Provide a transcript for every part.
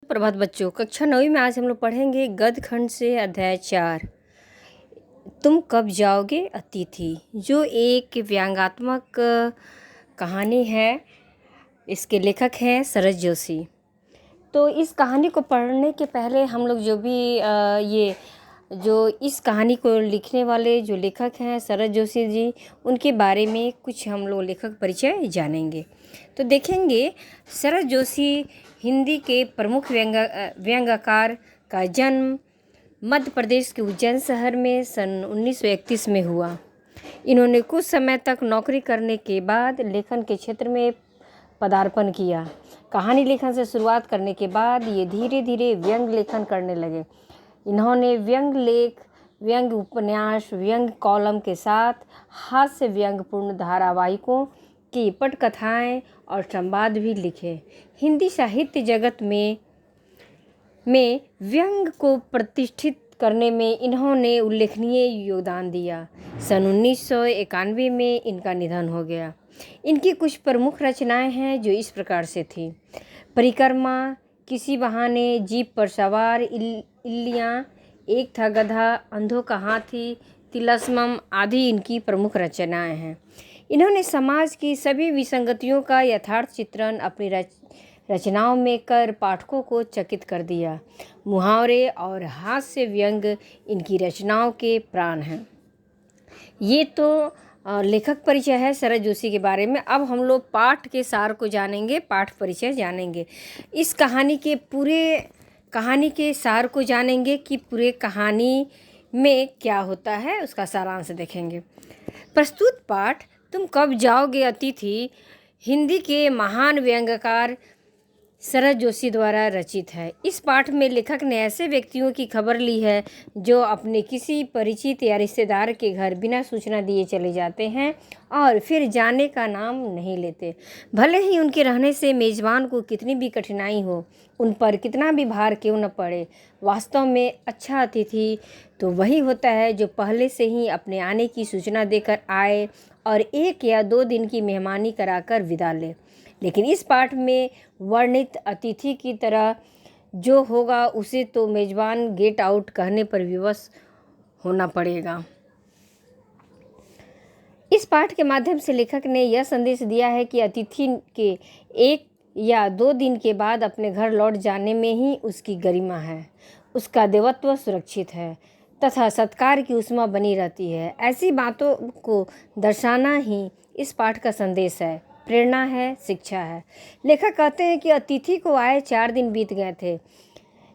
प्रभात बच्चों, कक्षा 9वीं में आज हम लोग पढ़ेंगे गद्य खंड से अध्याय 4। तुम कब जाओगे अतिथि, जो एक व्यंग्यात्मक कहानी है। इसके लेखक हैं शरद जोशी। तो इस कहानी को पढ़ने के पहले हम लोग इस कहानी को लिखने वाले जो लेखक हैं शरद जोशी जी, उनके बारे में कुछ हम लोग लेखक परिचय जानेंगे। तो देखेंगे शरद जोशी हिंदी के प्रमुख व्यंग्यकार का जन्म मध्य प्रदेश के उज्जैन शहर में सन 1931 में हुआ। इन्होंने कुछ समय तक नौकरी करने के बाद लेखन के क्षेत्र में पदार्पण किया। कहानी लेखन से शुरुआत करने के बाद ये धीरे धीरे व्यंग्य लेखन करने लगे। इन्होंने व्यंग्य लेख, व्यंग्य उपन्यास, व्यंग्य कॉलम के साथ हास्य व्यंग्यपूर्ण धारावाहिकों की पटकथाएं और संवाद भी लिखे। हिंदी साहित्य जगत में व्यंग्य को प्रतिष्ठित करने में इन्होंने उल्लेखनीय योगदान दिया। सन 1991 में इनका निधन हो गया। इनकी कुछ प्रमुख रचनाएं हैं जो इस प्रकार से थी। परिक्रमा, किसी बहाने, जीप पर सवार, इल्लियाँ, एक था गधा, अंधों का हाथी, तिलस्मम आदि इनकी प्रमुख रचनाएं हैं। इन्होंने समाज की सभी विसंगतियों का यथार्थ चित्रण अपनी रचनाओं में कर पाठकों को चकित कर दिया। मुहावरे और हास्य व्यंग्य इनकी रचनाओं के प्राण हैं। ये तो लेखक परिचय है शरद जोशी के बारे में। अब हम लोग पाठ के सार को जानेंगे, पाठ परिचय जानेंगे। इस कहानी के सार को जानेंगे कि पूरे कहानी में क्या होता है, उसका सारांश देखेंगे। प्रस्तुत पाठ तुम कब जाओगे अतिथि हिंदी के महान व्यंग्यकार शरद जोशी द्वारा रचित है। इस पाठ में लेखक ने ऐसे व्यक्तियों की खबर ली है जो अपने किसी परिचित या रिश्तेदार के घर बिना सूचना दिए चले जाते हैं और फिर जाने का नाम नहीं लेते। भले ही उनके रहने से मेज़बान को कितनी भी कठिनाई हो, उन पर कितना भी भार क्यों न पड़े, वास्तव में अच्छा अतिथि तो वही होता है जो पहले से ही अपने आने की सूचना देकर आए और 1 या 2 दिन की मेहमानी कराकर विदा ले। लेकिन इस पाठ में वर्णित अतिथि की तरह जो होगा उसे तो मेज़बान गेट आउट कहने पर विवश होना पड़ेगा। इस पाठ के माध्यम से लेखक ने यह संदेश दिया है कि अतिथि के 1 या 2 दिन के बाद अपने घर लौट जाने में ही उसकी गरिमा है, उसका देवत्व सुरक्षित है तथा सत्कार की उष्मा बनी रहती है। ऐसी बातों को दर्शाना ही इस पाठ का संदेश है, प्रेरणा है, शिक्षा है। लेखक कहते हैं कि अतिथि को आए 4 दिन बीत गए थे,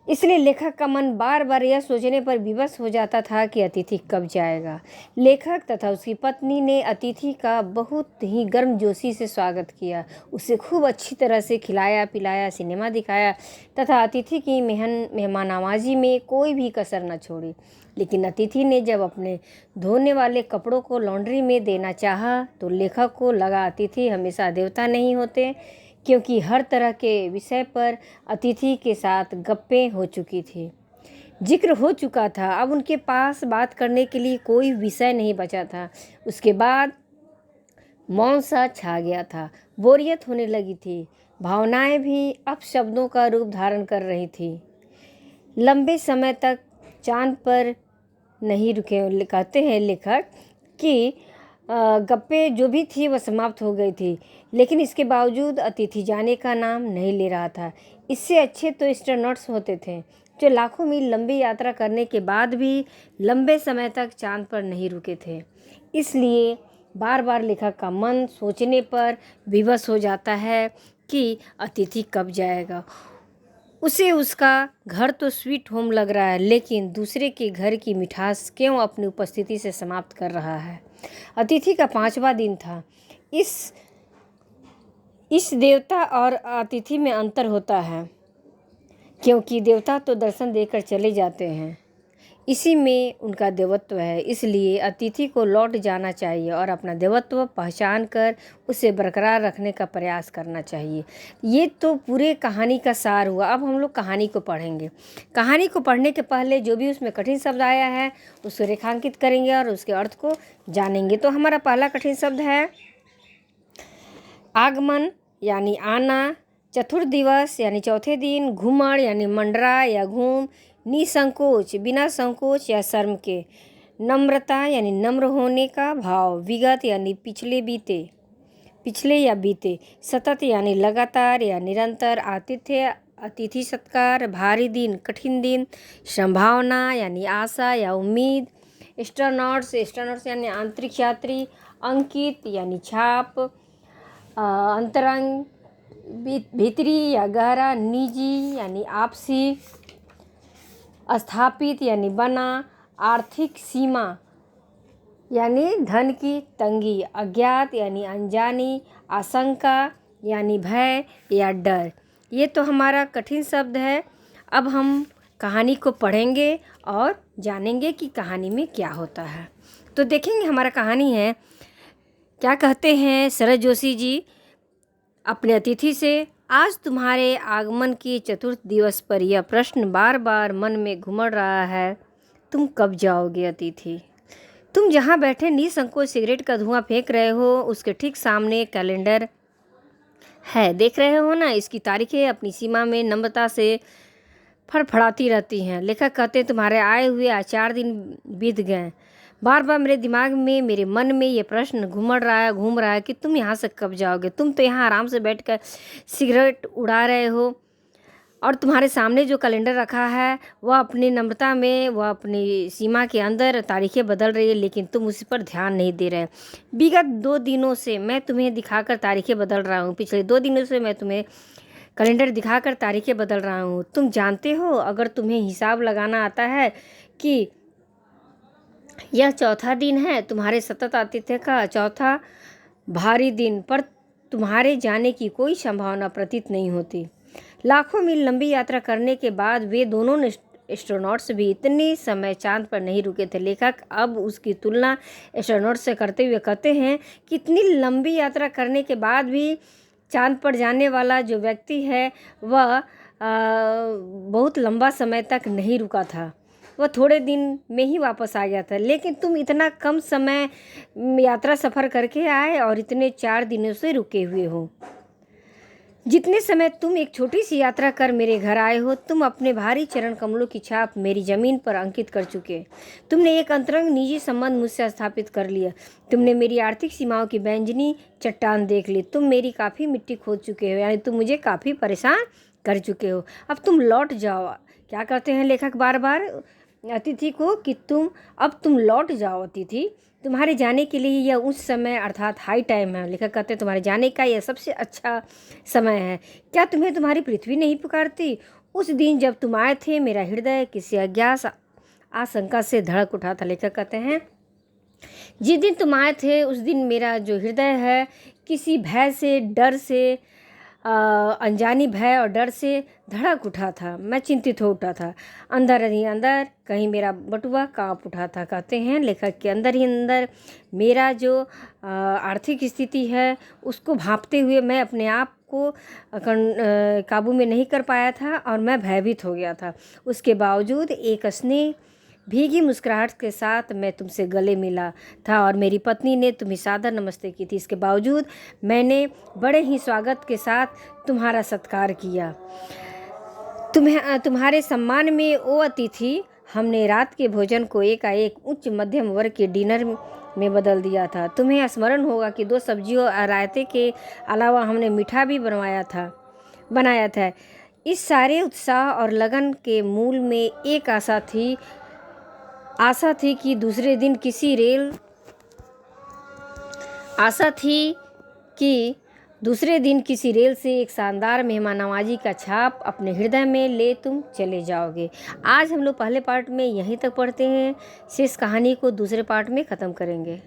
इसलिए लेखक का मन बार बार यह सोचने पर विवश हो जाता था कि अतिथि कब जाएगा। लेखक तथा उसकी पत्नी ने अतिथि का बहुत ही गर्मजोशी से स्वागत किया, उसे खूब अच्छी तरह से खिलाया पिलाया, सिनेमा दिखाया तथा अतिथि की मेहमाननवाजी में कोई भी कसर न छोड़ी। लेकिन अतिथि ने जब अपने धोने वाले कपड़ों को लॉन्ड्री में देना चाहा तो लेखक को लगा अतिथि हमेशा देवता नहीं होते, क्योंकि हर तरह के विषय पर अतिथि के साथ गप्पें हो चुकी थी, जिक्र हो चुका था। अब उनके पास बात करने के लिए कोई विषय नहीं बचा था। उसके बाद मौन सा छा गया था, बोरियत होने लगी थी, भावनाएं भी अपशब्दों का रूप धारण कर रही थी। लंबे समय तक चांद पर नहीं रुके। कहते हैं लेखक कि गप्पे जो भी थी वह समाप्त हो गई थी, लेकिन इसके बावजूद अतिथि जाने का नाम नहीं ले रहा था। इससे अच्छे तो एस्ट्रोनॉट्स होते थे जो लाखों मील लंबी यात्रा करने के बाद भी लंबे समय तक चांद पर नहीं रुके थे। इसलिए बार बार लेखक का मन सोचने पर विवश हो जाता है कि अतिथि कब जाएगा। उसे उसका घर तो स्वीट होम लग रहा है, लेकिन दूसरे के घर की मिठास क्यों अपनी उपस्थिति से समाप्त कर रहा है। अतिथि का 5वां दिन था। इस देवता और अतिथि में अंतर होता है, क्योंकि देवता तो दर्शन देकर चले जाते हैं, इसी में उनका देवत्व है। इसलिए अतिथि को लौट जाना चाहिए और अपना देवत्व पहचान कर उसे बरकरार रखने का प्रयास करना चाहिए। ये तो पूरे कहानी का सार हुआ। अब हम लोग कहानी को पढ़ेंगे। कहानी को पढ़ने के पहले जो भी उसमें कठिन शब्द आया है उसको रेखांकित करेंगे और उसके अर्थ को जानेंगे। तो हमारा पहला कठिन शब्द है आगमन, यानी आना, चतुर्थ दिवस यानी चौथे दिन, घूमड़ यानी मंडरा या घूम, निसंकोच बिना संकोच या शर्म के, नम्रता यानी नम्र होने का भाव, विगत यानी पिछले या बीते, सतत यानी लगातार या निरंतर, आतिथ्य अतिथि सत्कार, भारी दिन कठिन दिन, संभावना यानी आशा या उम्मीद, एस्ट्रोनॉट्स यानी अंतरिक्ष यात्री, अंकित यानी छाप, अंतरंग भीतरी या गहरा, निजी यानी आपसी, स्थापित यानी बना, आर्थिक सीमा यानी धन की तंगी, अज्ञात यानी अनजानी, आशंका यानी भय या डर। ये तो हमारा कठिन शब्द है। अब हम कहानी को पढ़ेंगे और जानेंगे कि कहानी में क्या होता है। तो देखेंगे हमारा कहानी है। क्या कहते हैं शरद जोशी जी अपने अतिथि से, आज तुम्हारे आगमन के चतुर्थ दिवस पर यह प्रश्न बार बार मन में घुमड़ रहा है, तुम कब जाओगे अतिथि। तुम जहाँ बैठे निसंकोच सिगरेट का धुआं फेंक रहे हो, उसके ठीक सामने कैलेंडर है, देख रहे हो ना। इसकी तारीखें अपनी सीमा में नम्रता से फड़फड़ाती रहती हैं। लेखक कहते तुम्हारे आए हुए आज 4 दिन बीत गए। बार बार मेरे दिमाग में, मेरे मन में ये प्रश्न घूम रहा है कि तुम यहाँ से कब जाओगे। तुम तो यहाँ आराम से बैठकर सिगरेट उड़ा रहे हो और तुम्हारे सामने जो कैलेंडर रखा है वह अपनी नम्रता में, वह अपनी सीमा के अंदर तारीखें बदल रही है, लेकिन तुम उस पर ध्यान नहीं दे रहे। विगत 2 दिनों से मैं तुम्हें दिखाकर तारीखें बदल रहा हूँ। पिछले 2 दिनों से मैं तुम्हें कैलेंडर दिखाकर तारीखें बदल रहा हूँ। तुम जानते हो, अगर तुम्हें हिसाब लगाना आता है कि यह चौथा दिन है तुम्हारे सतत आतिथ्य का, चौथा भारी दिन, पर तुम्हारे जाने की कोई संभावना प्रतीत नहीं होती। लाखों मील लंबी यात्रा करने के बाद वे दोनों एस्ट्रोनॉट्स भी इतने समय चांद पर नहीं रुके थे। लेखक अब उसकी तुलना एस्ट्रोनॉट से करते हुए कहते हैं कि इतनी लंबी यात्रा करने के बाद भी चांद पर जाने वाला जो व्यक्ति है वह बहुत लंबा समय तक नहीं रुका था, वह थोड़े दिन में ही वापस आ गया था। लेकिन तुम इतना कम समय यात्रा सफ़र करके आए और इतने 4 दिनों से रुके हुए हो। जितने समय तुम एक छोटी सी यात्रा कर मेरे घर आए हो, तुम अपने भारी चरण कमलों की छाप मेरी ज़मीन पर अंकित कर चुके। तुमने एक अंतरंग निजी संबंध मुझसे स्थापित कर लिया। तुमने मेरी आर्थिक सीमाओं की बैंजनी चट्टान देख ली। तुम मेरी काफ़ी मिट्टी खोद चुके हो, यानी तुम मुझे काफ़ी परेशान कर चुके हो। अब तुम लौट जाओ। क्या करते हैं लेखक बार बार अतिथि को कि तुम लौट जाओ अतिथि, तुम्हारे जाने के लिए यह उस समय अर्थात हाई टाइम है। लेखक कहते हैं तुम्हारे जाने का यह सबसे अच्छा समय है। क्या तुम्हें तुम्हारी पृथ्वी नहीं पुकारती। उस दिन जब तुम आए थे मेरा हृदय किसी अज्ञात आशंका से धड़क उठा था। लेखक कहते हैं जिस दिन तुम आए थे उस दिन मेरा जो हृदय है किसी भय से, डर से, अनजानी भय और डर से धड़क उठा था। मैं चिंतित हो उठा था। अंदर ही अंदर कहीं मेरा बटुआ कांप उठा था। कहते हैं लेखक के अंदर ही अंदर मेरा जो आर्थिक स्थिति है उसको भांपते हुए मैं अपने आप को काबू में नहीं कर पाया था और मैं भयभीत हो गया था। उसके बावजूद एक स्नेह भीगी मुस्कुराहट के साथ मैं तुमसे गले मिला था और मेरी पत्नी ने तुम्हें सादर नमस्ते की थी। इसके बावजूद मैंने बड़े ही स्वागत के साथ तुम्हारा सत्कार किया। तुम्हारे सम्मान में ओ अतिथि, हमने रात के भोजन को एकाएक उच्च मध्यम वर्ग के डिनर में बदल दिया था। तुम्हें स्मरण होगा कि 2 सब्जियों और रायते के अलावा हमने मीठा भी बनाया था। इस सारे उत्साह और लगन के मूल में एक आशा थी कि दूसरे दिन किसी रेल से एक शानदार मेहमाननवाजी का छाप अपने हृदय में ले तुम चले जाओगे। आज हम लोग पहले पार्ट में यहीं तक पढ़ते हैं, शेष कहानी को दूसरे पार्ट में ख़त्म करेंगे।